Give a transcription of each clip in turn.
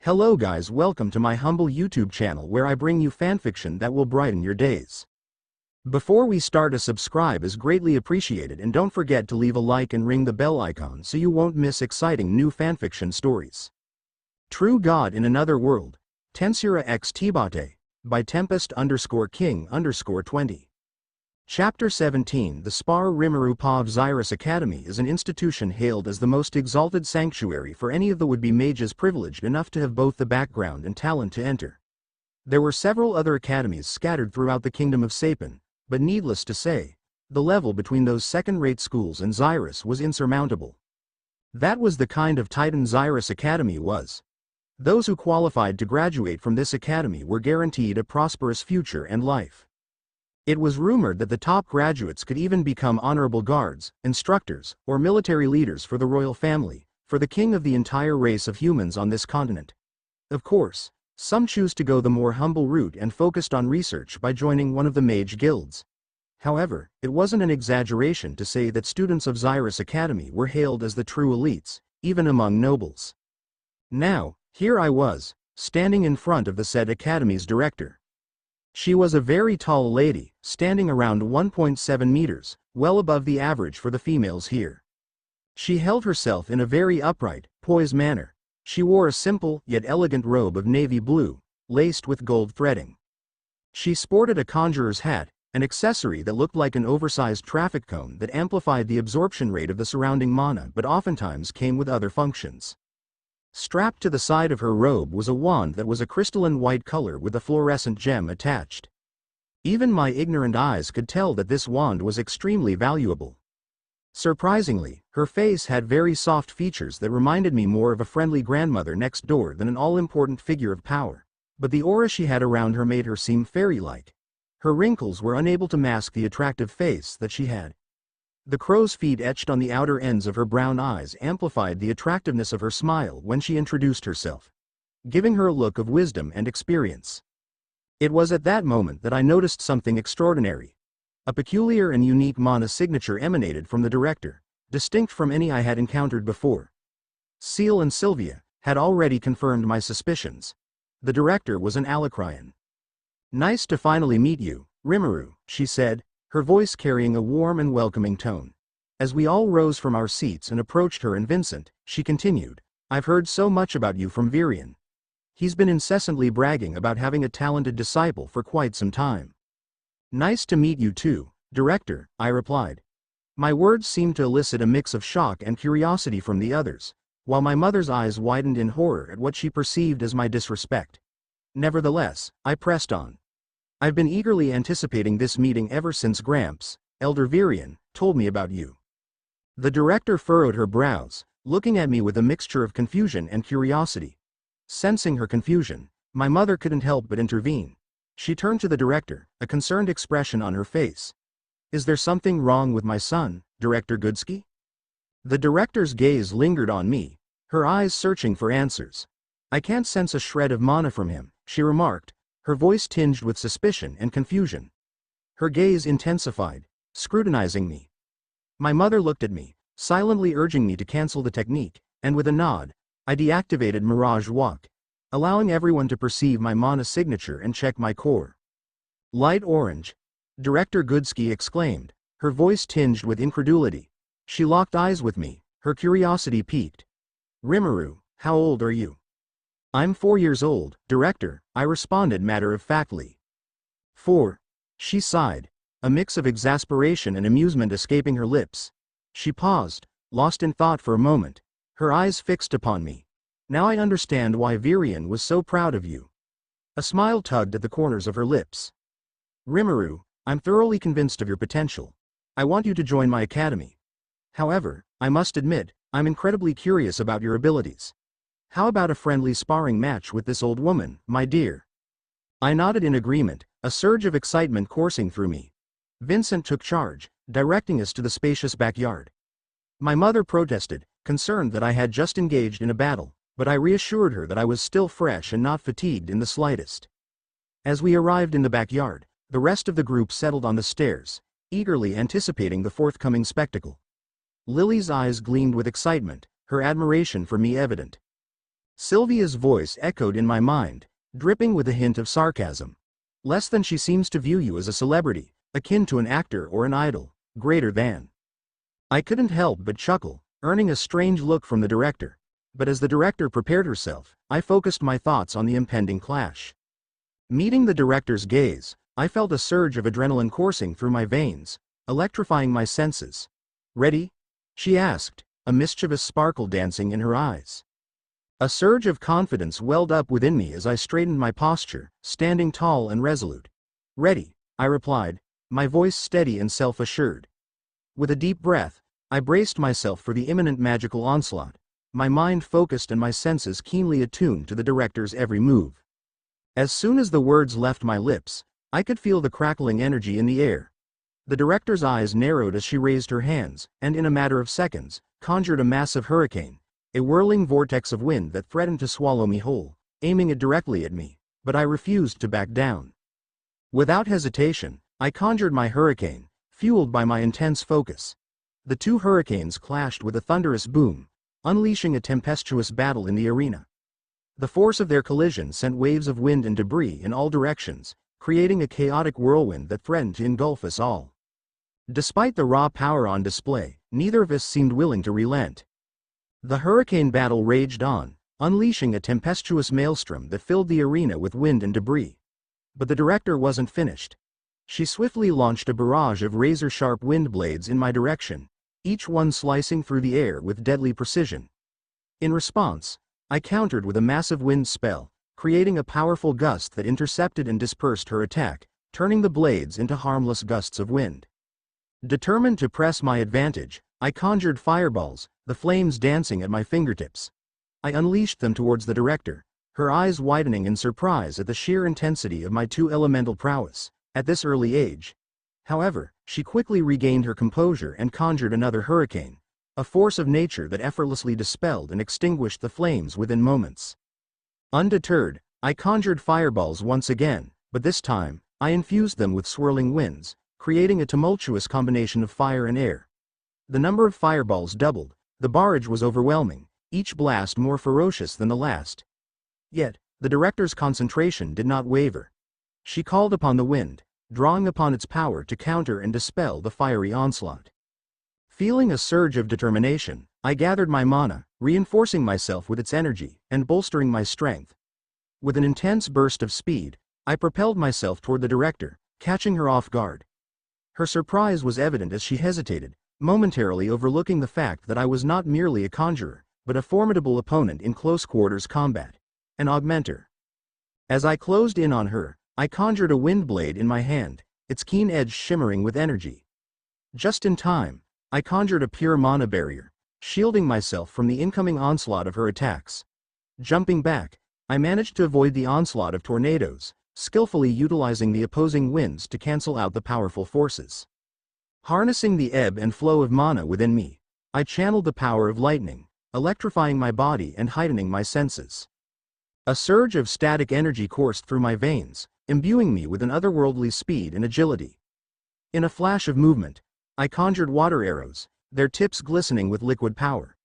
Hello guys, welcome to my humble YouTube channel where I bring you fanfiction that will brighten your days. Before we start, a subscribe is greatly appreciated, and don't forget to leave a like and ring the bell icon so you won't miss exciting new fanfiction stories. True God in Another World, Tensura x Tbate, by Tempest_King_20. Chapter 17. The Spar Rimuru Pav Zyrus Academy is an institution hailed as the most exalted sanctuary for any of the would-be mages privileged enough to have both the background and talent to enter. There were several other academies scattered throughout the kingdom of Sapin, but needless to say, the level between those second-rate schools and Zyrus was insurmountable. That was the kind of titan Zyrus Academy was. Those who qualified to graduate from this academy were guaranteed a prosperous future and life. It was rumored that the top graduates could even become honorable guards, instructors, or military leaders for the royal family, for the king of the entire race of humans on this continent. Of course, some choose to go the more humble route and focused on research by joining one of the mage guilds. However, it wasn't an exaggeration to say that students of Zyrus Academy were hailed as the true elites, even among nobles. Now, here I was, standing in front of the said academy's director. She was a very tall lady, standing around 1.7 meters, well above the average for the females here. She held herself in a very upright, poised manner. She wore a simple yet elegant robe of navy blue, laced with gold threading. She sported a conjurer's hat, an accessory that looked like an oversized traffic cone that amplified the absorption rate of the surrounding mana but oftentimes came with other functions. Strapped to the side of her robe was a wand that was a crystalline white color with a fluorescent gem attached. Even my ignorant eyes could tell that this wand was extremely valuable. Surprisingly, her face had very soft features that reminded me more of a friendly grandmother next door than an all-important figure of power, but the aura she had around her made her seem fairy-like. Her wrinkles were unable to mask the attractive face that she had. The crow's feet etched on the outer ends of her brown eyes amplified the attractiveness of her smile when she introduced herself, giving her a look of wisdom and experience. It was at that moment that I noticed something extraordinary. A peculiar and unique mana signature emanated from the director, distinct from any I had encountered before. Seal and Sylvia had already confirmed my suspicions. The director was an Alacrian. "Nice to finally meet you, Rimuru," she said, her voice carrying a warm and welcoming tone. As we all rose from our seats and approached her and Vincent, she continued, "I've heard so much about you from Virian. He's been incessantly bragging about having a talented disciple for quite some time." "Nice to meet you too, Director," I replied. My words seemed to elicit a mix of shock and curiosity from the others, while my mother's eyes widened in horror at what she perceived as my disrespect. Nevertheless, I pressed on. "I've been eagerly anticipating this meeting ever since Gramps, Elder Virian, told me about you." The director furrowed her brows, looking at me with a mixture of confusion and curiosity. Sensing her confusion, my mother couldn't help but intervene. She turned to the director, a concerned expression on her face. "Is there something wrong with my son, Director Goodsky?" The director's gaze lingered on me, her eyes searching for answers. "I can't sense a shred of mana from him," she remarked, her voice tinged with suspicion and confusion. Her gaze intensified, scrutinizing me. My mother looked at me, silently urging me to cancel the technique, and with a nod, I deactivated Mirage Walk, allowing everyone to perceive my mana signature and check my core. "Light orange," Director Goodsky exclaimed, her voice tinged with incredulity. She locked eyes with me, her curiosity piqued. "Rimuru, how old are you?" "I'm 4 years old, Director," I responded matter-of-factly. 4. She sighed, a mix of exasperation and amusement escaping her lips. She paused, lost in thought for a moment, her eyes fixed upon me. "Now I understand why Virian was so proud of you." A smile tugged at the corners of her lips. "Rimuru, I'm thoroughly convinced of your potential. I want you to join my academy. However, I must admit, I'm incredibly curious about your abilities. How about a friendly sparring match with this old woman, my dear?" I nodded in agreement, a surge of excitement coursing through me. Vincent took charge, directing us to the spacious backyard. My mother protested, concerned that I had just engaged in a battle, but I reassured her that I was still fresh and not fatigued in the slightest. As we arrived in the backyard, the rest of the group settled on the stairs, eagerly anticipating the forthcoming spectacle. Lily's eyes gleamed with excitement, her admiration for me evident. Sylvia's voice echoed in my mind, dripping with a hint of sarcasm. Less than she seems to view you as a celebrity, akin to an actor or an idol, greater than. I couldn't help but chuckle, earning a strange look from the director. But as the director prepared herself, I focused my thoughts on the impending clash. Meeting the director's gaze, I felt a surge of adrenaline coursing through my veins, electrifying my senses. "Ready?" she asked, a mischievous sparkle dancing in her eyes. A surge of confidence welled up within me as I straightened my posture, standing tall and resolute. "Ready," I replied, my voice steady and self-assured. With a deep breath, I braced myself for the imminent magical onslaught, my mind focused and my senses keenly attuned to the director's every move. As soon as the words left my lips, I could feel the crackling energy in the air. The director's eyes narrowed as she raised her hands, and in a matter of seconds, conjured a massive hurricane, a whirling vortex of wind that threatened to swallow me whole, aiming it directly at me, but I refused to back down. Without hesitation, I conjured my hurricane, fueled by my intense focus. The two hurricanes clashed with a thunderous boom, unleashing a tempestuous battle in the arena. The force of their collision sent waves of wind and debris in all directions, creating a chaotic whirlwind that threatened to engulf us all. Despite the raw power on display, neither of us seemed willing to relent. The hurricane battle raged on, unleashing a tempestuous maelstrom that filled the arena with wind and debris. But the director wasn't finished. She swiftly launched a barrage of razor-sharp wind blades in my direction, each one slicing through the air with deadly precision. In response, I countered with a massive wind spell, creating a powerful gust that intercepted and dispersed her attack, turning the blades into harmless gusts of wind. Determined to press my advantage, I conjured fireballs, the flames dancing at my fingertips. I unleashed them towards the director, her eyes widening in surprise at the sheer intensity of my two-elemental prowess, at this early age. However, she quickly regained her composure and conjured another hurricane, a force of nature that effortlessly dispelled and extinguished the flames within moments. Undeterred, I conjured fireballs once again, but this time, I infused them with swirling winds, creating a tumultuous combination of fire and air. The number of fireballs doubled, the barrage was overwhelming, each blast more ferocious than the last. Yet, the director's concentration did not waver. She called upon the wind, drawing upon its power to counter and dispel the fiery onslaught. Feeling a surge of determination, I gathered my mana, reinforcing myself with its energy, and bolstering my strength. With an intense burst of speed, I propelled myself toward the director, catching her off guard. Her surprise was evident as she hesitated, momentarily overlooking the fact that I was not merely a conjurer, but a formidable opponent in close-quarters combat, an augmenter. As I closed in on her, I conjured a wind blade in my hand, its keen edge shimmering with energy. Just in time, I conjured a pure mana barrier, shielding myself from the incoming onslaught of her attacks. Jumping back, I managed to avoid the onslaught of tornadoes, skillfully utilizing the opposing winds to cancel out the powerful forces. Harnessing the ebb and flow of mana within me, I channeled the power of lightning, electrifying my body and heightening my senses. A surge of static energy coursed through my veins, imbuing me with an otherworldly speed and agility. In a flash of movement, I conjured water arrows, their tips glistening with liquid power.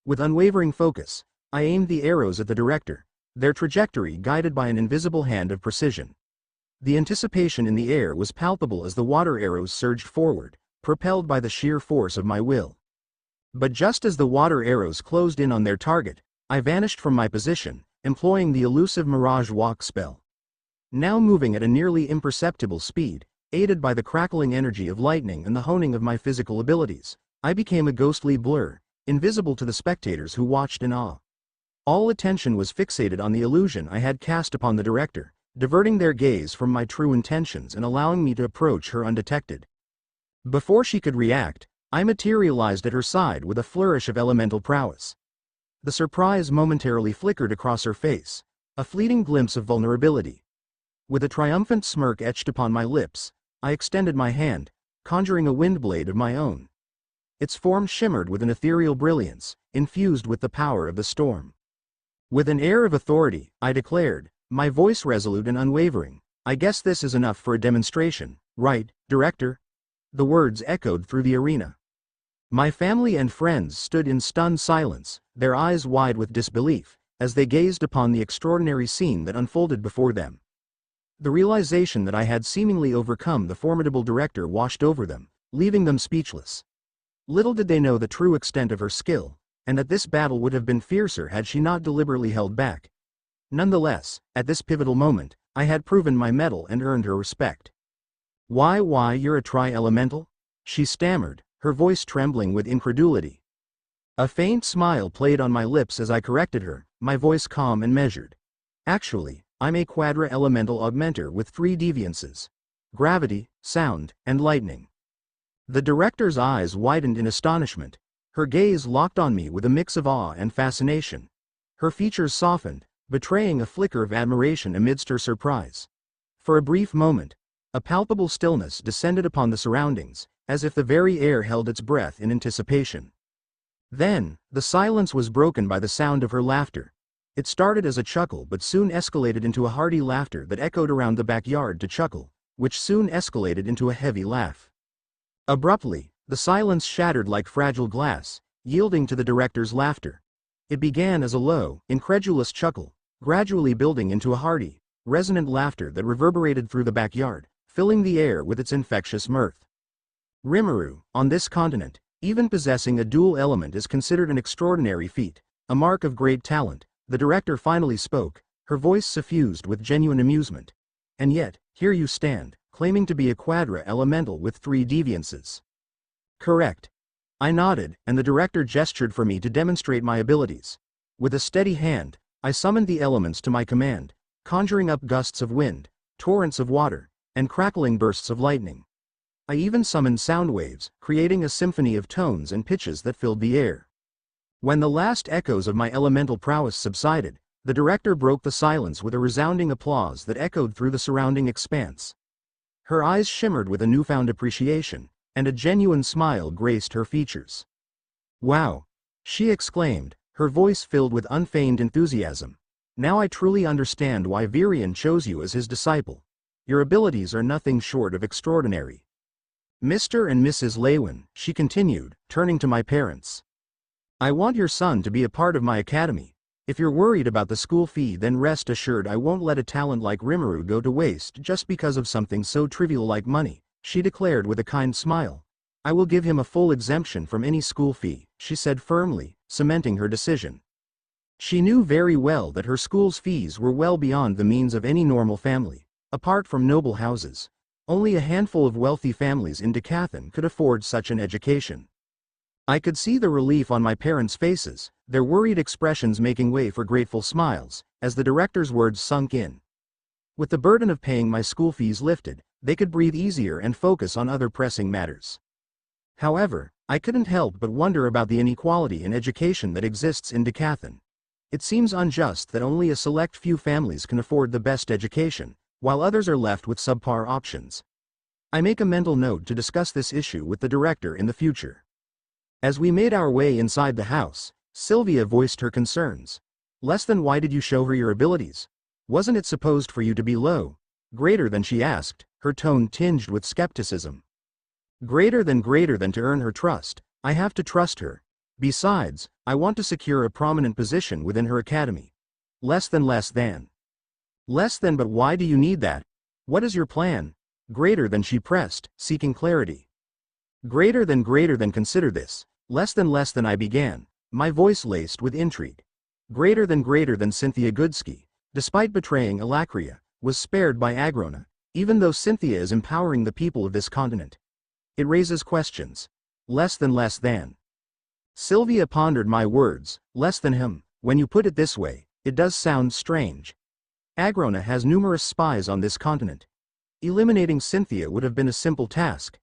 With unwavering focus, I aimed the arrows at the director, their trajectory guided by an invisible hand of precision. The anticipation in the air was palpable as the water arrows surged forward, propelled by the sheer force of my will. But just as the water arrows closed in on their target, I vanished from my position, employing the elusive Mirage Walk spell. Now moving at a nearly imperceptible speed, aided by the crackling energy of lightning and the honing of my physical abilities, I became a ghostly blur, invisible to the spectators who watched in awe. All attention was fixated on the illusion I had cast upon the director, diverting their gaze from my true intentions and allowing me to approach her undetected. Before she could react, I materialized at her side with a flourish of elemental prowess. The surprise momentarily flickered across her face, a fleeting glimpse of vulnerability. With a triumphant smirk etched upon my lips, I extended my hand, conjuring a wind blade of my own. Its form shimmered with an ethereal brilliance, infused with the power of the storm. With an air of authority, I declared, my voice resolute and unwavering, "I guess this is enough for a demonstration, right, director?" The words echoed through the arena. My family and friends stood in stunned silence, their eyes wide with disbelief, as they gazed upon the extraordinary scene that unfolded before them. The realization that I had seemingly overcome the formidable director washed over them, leaving them speechless. Little did they know the true extent of her skill, and that this battle would have been fiercer had she not deliberately held back. Nonetheless, at this pivotal moment, I had proven my mettle and earned her respect. Why, you're a tri-elemental?" she stammered, her voice trembling with incredulity. A faint smile played on my lips as I corrected her, my voice calm and measured. "Actually, I'm a quadra-elemental augmenter with 3 deviances: gravity, sound, and lightning." The director's eyes widened in astonishment. Her gaze locked on me with a mix of awe and fascination. Her features softened, betraying a flicker of admiration amidst her surprise. For a brief moment, a palpable stillness descended upon the surroundings, as if the very air held its breath in anticipation. Then, the silence was broken by the sound of her laughter. It started as a chuckle but soon escalated into a hearty laughter that echoed around the backyard to chuckle, which soon escalated into a heavy laugh. Abruptly, the silence shattered like fragile glass, yielding to the director's laughter. It began as a low, incredulous chuckle, gradually building into a hearty, resonant laughter that reverberated through the backyard, filling the air with its infectious mirth. Rimuru, on this continent, even possessing a dual element is considered an extraordinary feat, a mark of great talent. The director finally spoke, her voice suffused with genuine amusement. "And yet, here you stand, claiming to be a quadra-elemental with 3 deviances." "Correct." I nodded, and the director gestured for me to demonstrate my abilities. With a steady hand, I summoned the elements to my command, conjuring up gusts of wind, torrents of water, and crackling bursts of lightning. I even summoned sound waves, creating a symphony of tones and pitches that filled the air. When the last echoes of my elemental prowess subsided, the director broke the silence with a resounding applause that echoed through the surrounding expanse. Her eyes shimmered with a newfound appreciation, and a genuine smile graced her features. "Wow!" she exclaimed, her voice filled with unfeigned enthusiasm. "Now I truly understand why Virion chose you as his disciple. Your abilities are nothing short of extraordinary. Mr. and Mrs. Lewin," she continued, turning to my parents. "I want your son to be a part of my academy. If you're worried about the school fee, then rest assured I won't let a talent like Rimuru go to waste just because of something so trivial like money," she declared with a kind smile. "I will give him a full exemption from any school fee," she said firmly, cementing her decision. She knew very well that her school's fees were well beyond the means of any normal family. Apart from noble houses, only a handful of wealthy families in Decathlon could afford such an education. I could see the relief on my parents' faces, their worried expressions making way for grateful smiles, as the director's words sunk in. With the burden of paying my school fees lifted, they could breathe easier and focus on other pressing matters. However, I couldn't help but wonder about the inequality in education that exists in Decathlon. It seems unjust that only a select few families can afford the best education, while others are left with subpar options. I make a mental note to discuss this issue with the director in the future. As we made our way inside the house, Sylvia voiced her concerns. "Less than why did you show her your abilities? Wasn't it supposed for you to be low? Greater than?" she asked, her tone tinged with skepticism. Greater than to earn her trust, I have to trust her. Besides, I want to secure a prominent position within her academy. Less than. Less than, but why do you need that? What is your plan? Greater than, she pressed, seeking clarity. Greater than, consider this. Less than I began, my voice laced with intrigue. Greater than Cynthia Goodsky, despite betraying Alacria, was spared by Agrona, even though Cynthia is empowering the people of this continent. It raises questions. Less than. Sylvia pondered my words. Less than him. When you put it this way, it does sound strange. Agrona has numerous spies on this continent. Eliminating Cynthia would have been a simple task.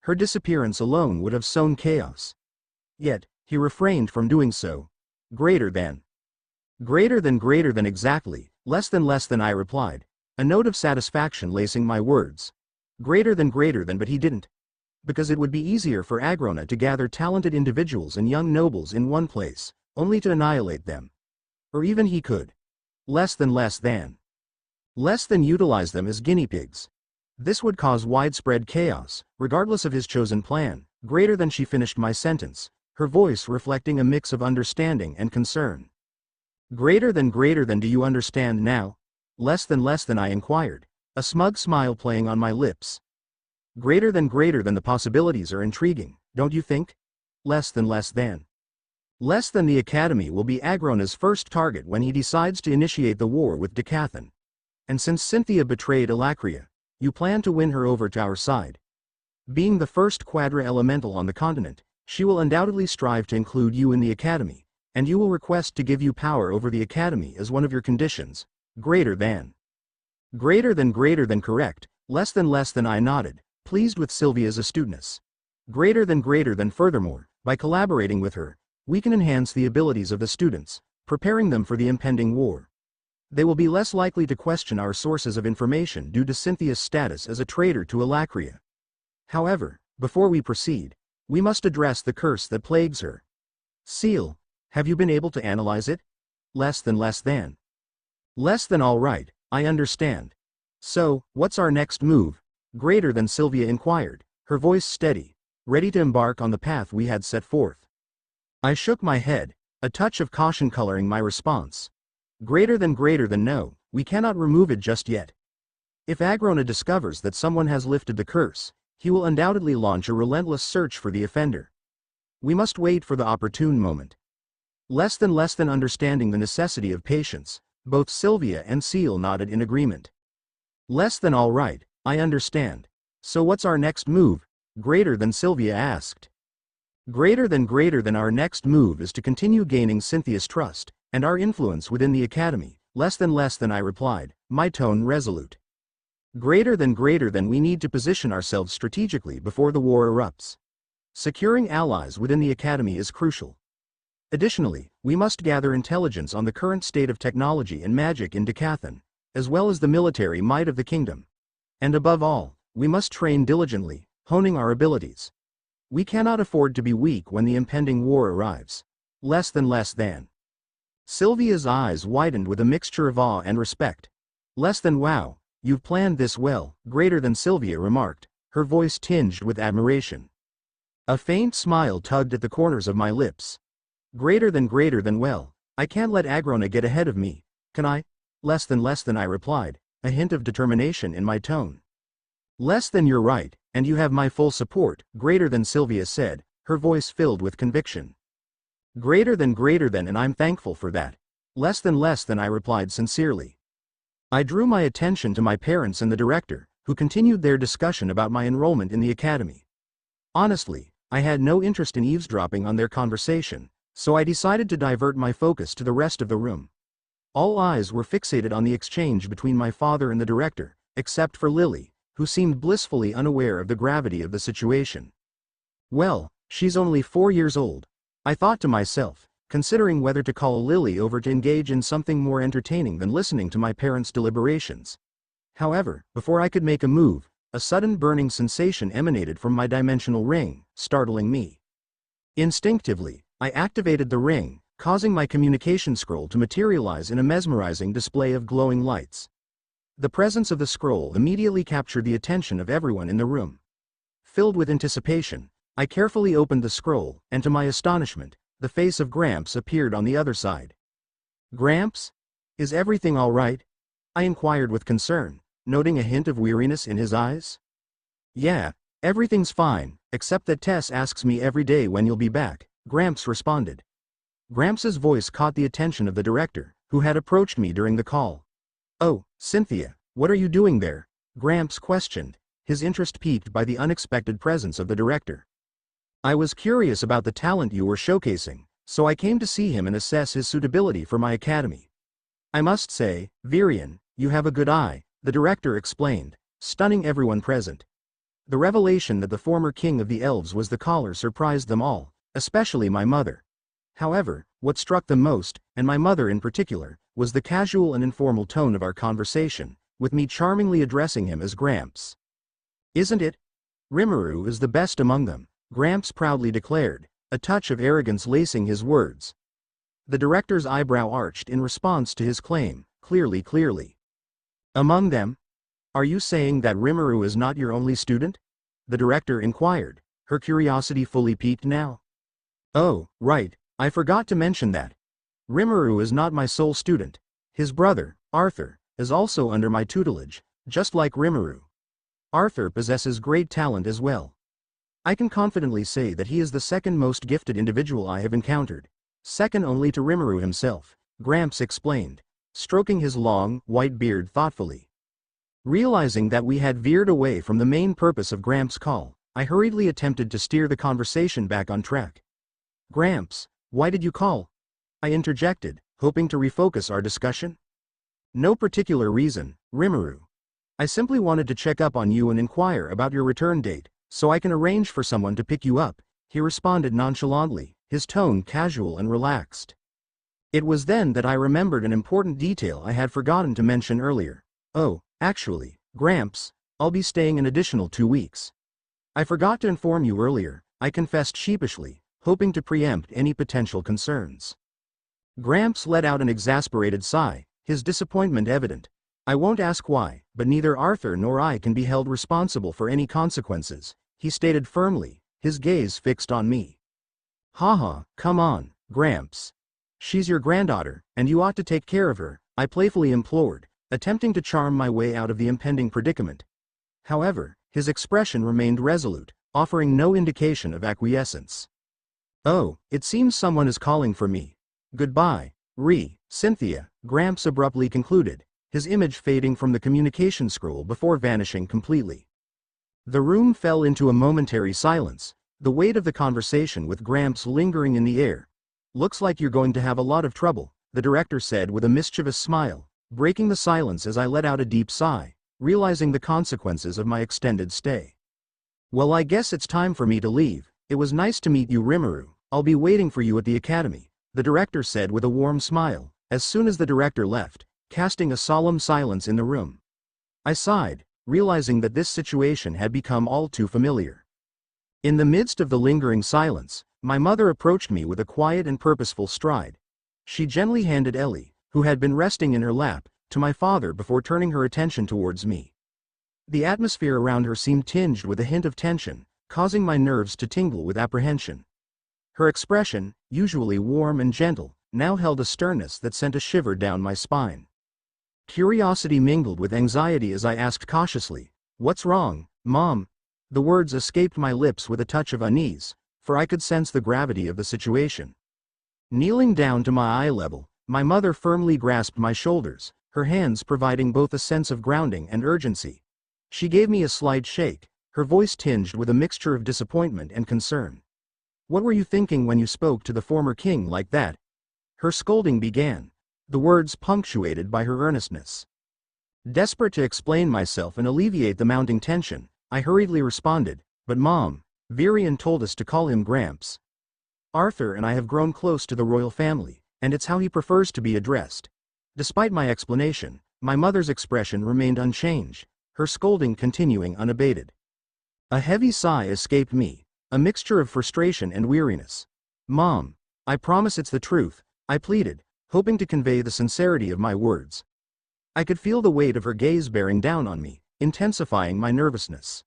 Her disappearance alone would have sown chaos. Yet, he refrained from doing so. Greater than exactly. Less than, I replied, a note of satisfaction lacing my words. Greater than, but he didn't. Because it would be easier for Agrona to gather talented individuals and young nobles in one place, only to annihilate them. Or even he could. Less than utilize them as guinea pigs. This would cause widespread chaos, regardless of his chosen plan. Greater than, she finished my sentence, her voice reflecting a mix of understanding and concern. Greater than do you understand now? Less than I inquired, a smug smile playing on my lips. Greater than the possibilities are intriguing, don't you think? Less than. Less than the Academy will be Aggrona's first target when he decides to initiate the war with Decathlon. And since Cynthia betrayed Alacria, you plan to win her over to our side. Being the first Quadra Elemental on the continent, she will undoubtedly strive to include you in the Academy, and you will request to give you power over the Academy as one of your conditions. Greater than correct, less than I nodded, pleased with Sylvia's astuteness. Greater than furthermore, by collaborating with her, we can enhance the abilities of the students, preparing them for the impending war. They will be less likely to question our sources of information due to Cynthia's status as a traitor to Alacria. However, before we proceed, we must address the curse that plagues her. Seal, have you been able to analyze it? Less than. Less than all right, I understand. So, what's our next move? Greater than Sylvia inquired, her voice steady, ready to embark on the path we had set forth. I shook my head, a touch of caution coloring my response. Greater than no, we cannot remove it just yet. If Aggrona discovers that someone has lifted the curse, he will undoubtedly launch a relentless search for the offender. We must wait for the opportune moment. Less than understanding the necessity of patience, both Sylvia and Seal nodded in agreement. Less than all right, I understand. So what's our next move? Greater than Sylvia asked. Greater than our next move is to continue gaining Cynthia's trust, and our influence within the Academy. Less than I replied, my tone resolute. Greater than we need to position ourselves strategically before the war erupts. Securing allies within the Academy is crucial. Additionally, we must gather intelligence on the current state of technology and magic in Decathlon, as well as the military might of the kingdom. And above all, we must train diligently, honing our abilities. We cannot afford to be weak when the impending war arrives. Less than. Sylvia's eyes widened with a mixture of awe and respect. Less than wow, you've planned this well, greater than Sylvia remarked, her voice tinged with admiration. A faint smile tugged at the corners of my lips. Greater than well, I can't let Aggrona get ahead of me, can I? Less than I replied, a hint of determination in my tone. Less than you're right, and you have my full support, greater than Sylvia said, her voice filled with conviction. Greater than and I'm thankful for that. Less than I replied sincerely. I drew my attention to my parents and the director, who continued their discussion about my enrollment in the Academy. Honestly, I had no interest in eavesdropping on their conversation, so I decided to divert my focus to the rest of the room. All eyes were fixated on the exchange between my father and the director, except for Lily, who seemed blissfully unaware of the gravity of the situation. Well, she's only 4 years old, I thought to myself, considering whether to call Lily over to engage in something more entertaining than listening to my parents' deliberations. However, before I could make a move, a sudden burning sensation emanated from my dimensional ring, startling me. Instinctively, I activated the ring, causing my communication scroll to materialize in a mesmerizing display of glowing lights. The presence of the scroll immediately captured the attention of everyone in the room. Filled with anticipation, I carefully opened the scroll, and to my astonishment, the face of Gramps appeared on the other side. Gramps? Is everything all right? I inquired with concern, noting a hint of weariness in his eyes. Yeah, everything's fine, except that Tess asks me every day when you'll be back, Gramps responded. Gramps' voice caught the attention of the director, who had approached me during the call. Oh, Cynthia, what are you doing there? Gramps questioned, his interest piqued by the unexpected presence of the director. I was curious about the talent you were showcasing, so I came to see him and assess his suitability for my academy. I must say, Virian, you have a good eye, the director explained, stunning everyone present. The revelation that the former king of the elves was the caller surprised them all, especially my mother. However, what struck them most, and my mother in particular, was the casual and informal tone of our conversation, with me charmingly addressing him as Gramps. Isn't it? Rimuru is the best among them, Gramps proudly declared, a touch of arrogance lacing his words. The director's eyebrow arched in response to his claim, clearly. Among them? Are you saying that Rimuru is not your only student? The director inquired, her curiosity fully piqued now. Oh, right, I forgot to mention that. Rimuru is not my sole student. His brother, Arthur, is also under my tutelage, just like Rimuru. Arthur possesses great talent as well. I can confidently say that he is the second most gifted individual I have encountered, second only to Rimuru himself, Gramps explained, stroking his long, white beard thoughtfully. Realizing that we had veered away from the main purpose of Gramps' call, I hurriedly attempted to steer the conversation back on track. Gramps, why did you call? I interjected, hoping to refocus our discussion. No particular reason, Rimuru. I simply wanted to check up on you and inquire about your return date, so I can arrange for someone to pick you up, he responded nonchalantly, his tone casual and relaxed. It was then that I remembered an important detail I had forgotten to mention earlier. Oh, actually, Gramps, I'll be staying an additional 2 weeks. I forgot to inform you earlier, I confessed sheepishly, hoping to preempt any potential concerns. Gramps let out an exasperated sigh, his disappointment evident. I won't ask why, but neither Arthur nor I can be held responsible for any consequences, he stated firmly, his gaze fixed on me. Haha, come on, Gramps. She's your granddaughter, and you ought to take care of her, I playfully implored, attempting to charm my way out of the impending predicament. However, his expression remained resolute, offering no indication of acquiescence. Oh, it seems someone is calling for me. Goodbye, Cynthia, Gramps abruptly concluded, his image fading from the communication scroll before vanishing completely. The room fell into a momentary silence, the weight of the conversation with Gramps lingering in the air. Looks like you're going to have a lot of trouble, the director said with a mischievous smile, breaking the silence as I let out a deep sigh, realizing the consequences of my extended stay. Well, I guess it's time for me to leave. It was nice to meet you, Rimuru. I'll be waiting for you at the academy, the director said with a warm smile, as soon as the director left, casting a solemn silence in the room. I sighed, realizing that this situation had become all too familiar. In the midst of the lingering silence, my mother approached me with a quiet and purposeful stride. She gently handed Ellie, who had been resting in her lap, to my father before turning her attention towards me. The atmosphere around her seemed tinged with a hint of tension, causing my nerves to tingle with apprehension. Her expression, usually warm and gentle, now held a sternness that sent a shiver down my spine. Curiosity mingled with anxiety as I asked cautiously, "What's wrong, Mom?" The words escaped my lips with a touch of unease, for I could sense the gravity of the situation. Kneeling down to my eye level, my mother firmly grasped my shoulders, her hands providing both a sense of grounding and urgency. She gave me a slight shake, her voice tinged with a mixture of disappointment and concern. "What were you thinking when you spoke to the former king like that?" Her scolding began, the words punctuated by her earnestness. Desperate to explain myself and alleviate the mounting tension, I hurriedly responded, "But Mom, Virian told us to call him Gramps. Arthur and I have grown close to the royal family, and it's how he prefers to be addressed." Despite my explanation, my mother's expression remained unchanged, her scolding continuing unabated. A heavy sigh escaped me, a mixture of frustration and weariness. "Mom, I promise it's the truth," I pleaded, hoping to convey the sincerity of my words. I could feel the weight of her gaze bearing down on me, intensifying my nervousness.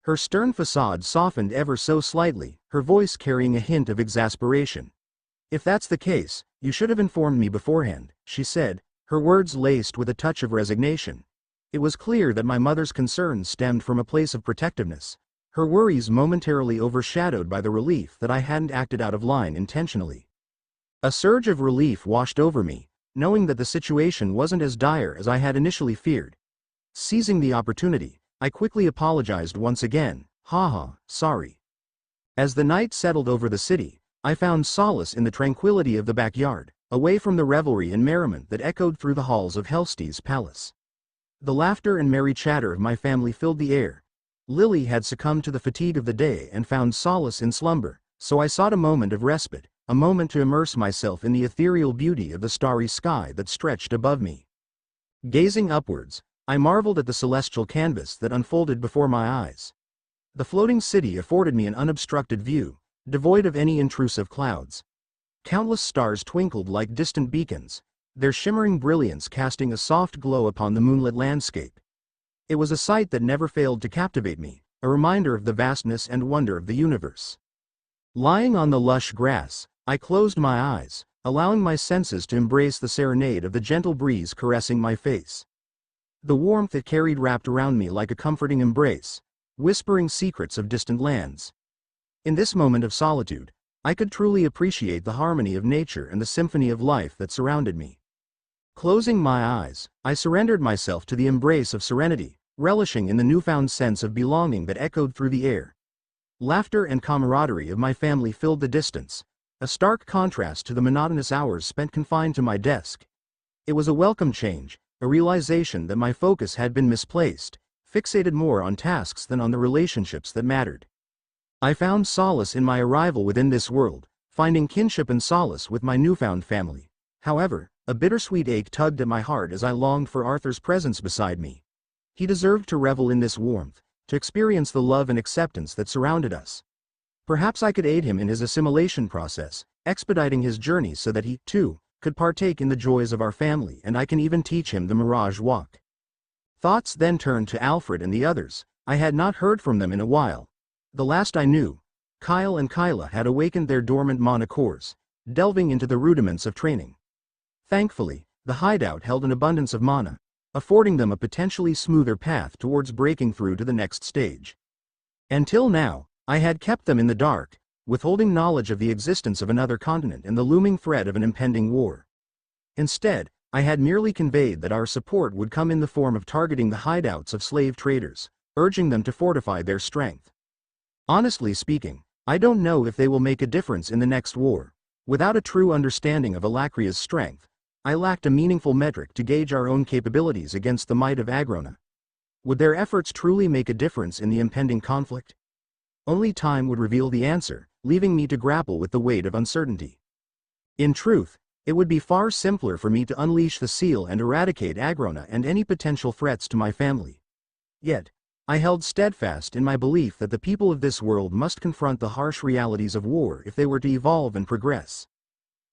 Her stern facade softened ever so slightly, her voice carrying a hint of exasperation. "If that's the case, you should have informed me beforehand," she said, her words laced with a touch of resignation. It was clear that my mother's concerns stemmed from a place of protectiveness, her worries momentarily overshadowed by the relief that I hadn't acted out of line intentionally. A surge of relief washed over me, knowing that the situation wasn't as dire as I had initially feared. Seizing the opportunity, I quickly apologized once again, sorry. As the night settled over the city, I found solace in the tranquility of the backyard, away from the revelry and merriment that echoed through the halls of Helste's palace. The laughter and merry chatter of my family filled the air. Lily had succumbed to the fatigue of the day and found solace in slumber, so I sought a moment of respite, a moment to immerse myself in the ethereal beauty of the starry sky that stretched above me. Gazing upwards, I marveled at the celestial canvas that unfolded before my eyes. The floating city afforded me an unobstructed view, devoid of any intrusive clouds. Countless stars twinkled like distant beacons, their shimmering brilliance casting a soft glow upon the moonlit landscape. It was a sight that never failed to captivate me, a reminder of the vastness and wonder of the universe. Lying on the lush grass, I closed my eyes, allowing my senses to embrace the serenade of the gentle breeze caressing my face. The warmth it carried wrapped around me like a comforting embrace, whispering secrets of distant lands. In this moment of solitude, I could truly appreciate the harmony of nature and the symphony of life that surrounded me. Closing my eyes, I surrendered myself to the embrace of serenity, relishing in the newfound sense of belonging that echoed through the air. Laughter and camaraderie of my family filled the distance, a stark contrast to the monotonous hours spent confined to my desk. It was a welcome change, a realization that my focus had been misplaced, fixated more on tasks than on the relationships that mattered. I found solace in my arrival within this world, finding kinship and solace with my newfound family. However, a bittersweet ache tugged at my heart as I longed for Arthur's presence beside me. He deserved to revel in this warmth, to experience the love and acceptance that surrounded us. Perhaps I could aid him in his assimilation process, expediting his journey so that he, too, could partake in the joys of our family, and I can even teach him the Mirage Walk. Thoughts then turned to Alfred and the others. I had not heard from them in a while. The last I knew, Kyle and Kyla had awakened their dormant mana cores, delving into the rudiments of training. Thankfully, the hideout held an abundance of mana, affording them a potentially smoother path towards breaking through to the next stage. Until now, I had kept them in the dark, withholding knowledge of the existence of another continent and the looming threat of an impending war. Instead, I had merely conveyed that our support would come in the form of targeting the hideouts of slave traders, urging them to fortify their strength. Honestly speaking, I don't know if they will make a difference in the next war. Without a true understanding of Alacria's strength, I lacked a meaningful metric to gauge our own capabilities against the might of Agrona. Would their efforts truly make a difference in the impending conflict? Only time would reveal the answer, leaving me to grapple with the weight of uncertainty. In truth, it would be far simpler for me to unleash the seal and eradicate Agrona and any potential threats to my family. Yet, I held steadfast in my belief that the people of this world must confront the harsh realities of war if they were to evolve and progress.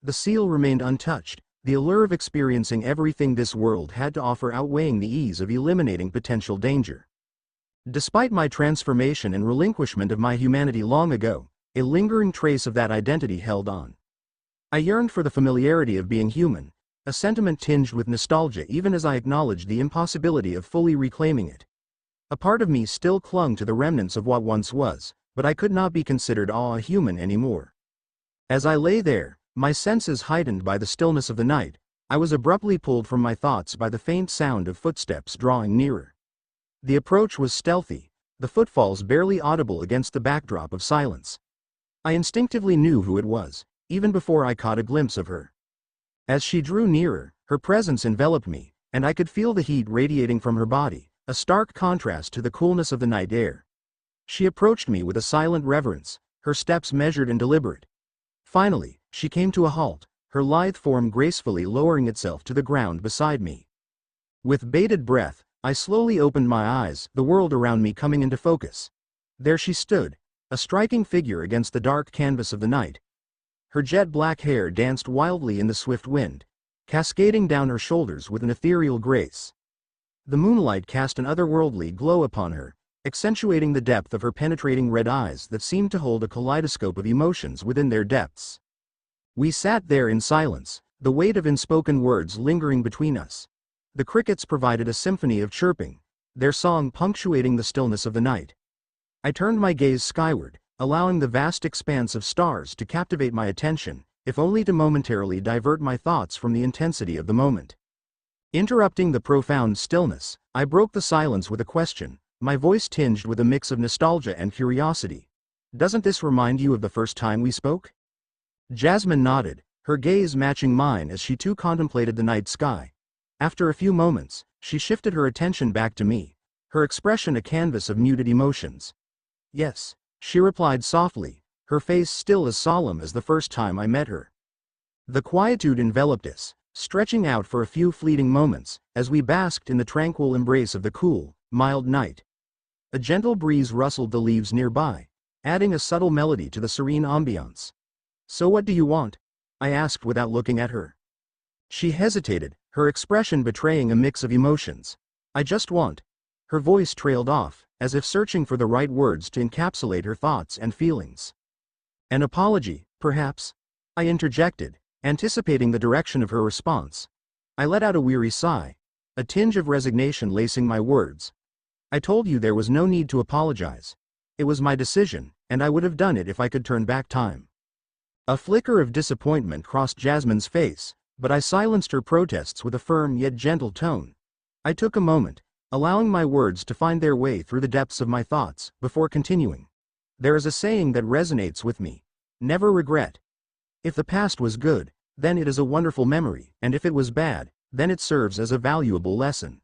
The seal remained untouched, the allure of experiencing everything this world had to offer outweighing the ease of eliminating potential danger. Despite my transformation and relinquishment of my humanity long ago, a lingering trace of that identity held on. I yearned for the familiarity of being human, a sentiment tinged with nostalgia even as I acknowledged the impossibility of fully reclaiming it. A part of me still clung to the remnants of what once was, but I could not be considered a human anymore. As I lay there, my senses heightened by the stillness of the night, I was abruptly pulled from my thoughts by the faint sound of footsteps drawing nearer. The approach was stealthy, the footfalls barely audible against the backdrop of silence. I instinctively knew who it was, even before I caught a glimpse of her. As she drew nearer, her presence enveloped me, and I could feel the heat radiating from her body, a stark contrast to the coolness of the night air. She approached me with a silent reverence, her steps measured and deliberate. Finally, she came to a halt, her lithe form gracefully lowering itself to the ground beside me. With bated breath, I slowly opened my eyes, the world around me coming into focus. There she stood, a striking figure against the dark canvas of the night. Her jet-black hair danced wildly in the swift wind, cascading down her shoulders with an ethereal grace. The moonlight cast an otherworldly glow upon her, accentuating the depth of her penetrating red eyes that seemed to hold a kaleidoscope of emotions within their depths. We sat there in silence, the weight of unspoken words lingering between us. The crickets provided a symphony of chirping, their song punctuating the stillness of the night. I turned my gaze skyward, allowing the vast expanse of stars to captivate my attention, if only to momentarily divert my thoughts from the intensity of the moment. Interrupting the profound stillness, I broke the silence with a question, my voice tinged with a mix of nostalgia and curiosity. Doesn't this remind you of the first time we spoke? Jasmine nodded, her gaze matching mine as she too contemplated the night sky. After a few moments, she shifted her attention back to me, her expression a canvas of muted emotions. Yes, she replied softly, her face still as solemn as the first time I met her. The quietude enveloped us, stretching out for a few fleeting moments, as we basked in the tranquil embrace of the cool, mild night. A gentle breeze rustled the leaves nearby, adding a subtle melody to the serene ambiance. So what do you want? I asked without looking at her. She hesitated, her expression betraying a mix of emotions. I just want. Her voice trailed off, as if searching for the right words to encapsulate her thoughts and feelings. An apology, perhaps? I interjected, Anticipating the direction of her response, I let out a weary sigh, a tinge of resignation lacing my words. I told you there was no need to apologize. It was my decision, and I would have done it if I could turn back time. A flicker of disappointment crossed Jasmine's face, but I silenced her protests with a firm yet gentle tone. I took a moment, allowing my words to find their way through the depths of my thoughts, before continuing. There is a saying that resonates with me. Never regret. If the past was good, then it is a wonderful memory, and if it was bad, then it serves as a valuable lesson.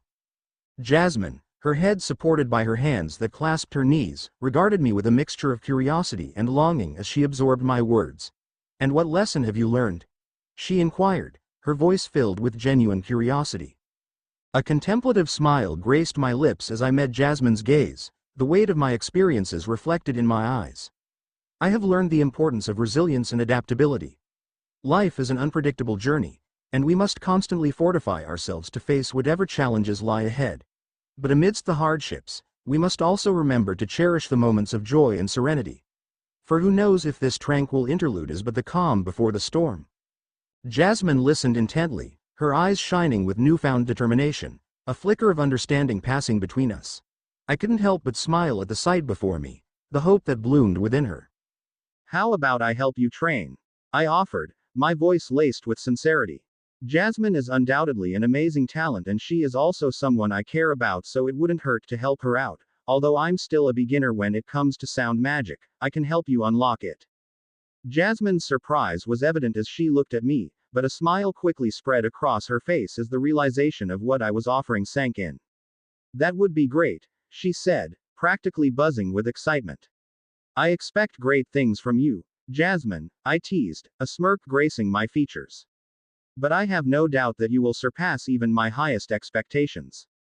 Jasmine, her head supported by her hands that clasped her knees, regarded me with a mixture of curiosity and longing as she absorbed my words. "And what lesson have you learned?" she inquired, her voice filled with genuine curiosity. A contemplative smile graced my lips as I met Jasmine's gaze, the weight of my experiences reflected in my eyes. I have learned the importance of resilience and adaptability. Life is an unpredictable journey, and we must constantly fortify ourselves to face whatever challenges lie ahead. But amidst the hardships, we must also remember to cherish the moments of joy and serenity. For who knows if this tranquil interlude is but the calm before the storm. Jasmine listened intently, her eyes shining with newfound determination, a flicker of understanding passing between us. I couldn't help but smile at the sight before me, the hope that bloomed within her. "How about I help you train?" I offered, my voice laced with sincerity. Jasmine is undoubtedly an amazing talent, and she is also someone I care about, so it wouldn't hurt to help her out. Although I'm still a beginner when it comes to sound magic, I can help you unlock it. Jasmine's surprise was evident as she looked at me, but a smile quickly spread across her face as the realization of what I was offering sank in. "That would be great," she said, practically buzzing with excitement. "I expect great things from you, Jasmine," I teased, a smirk gracing my features. "But I have no doubt that you will surpass even my highest expectations."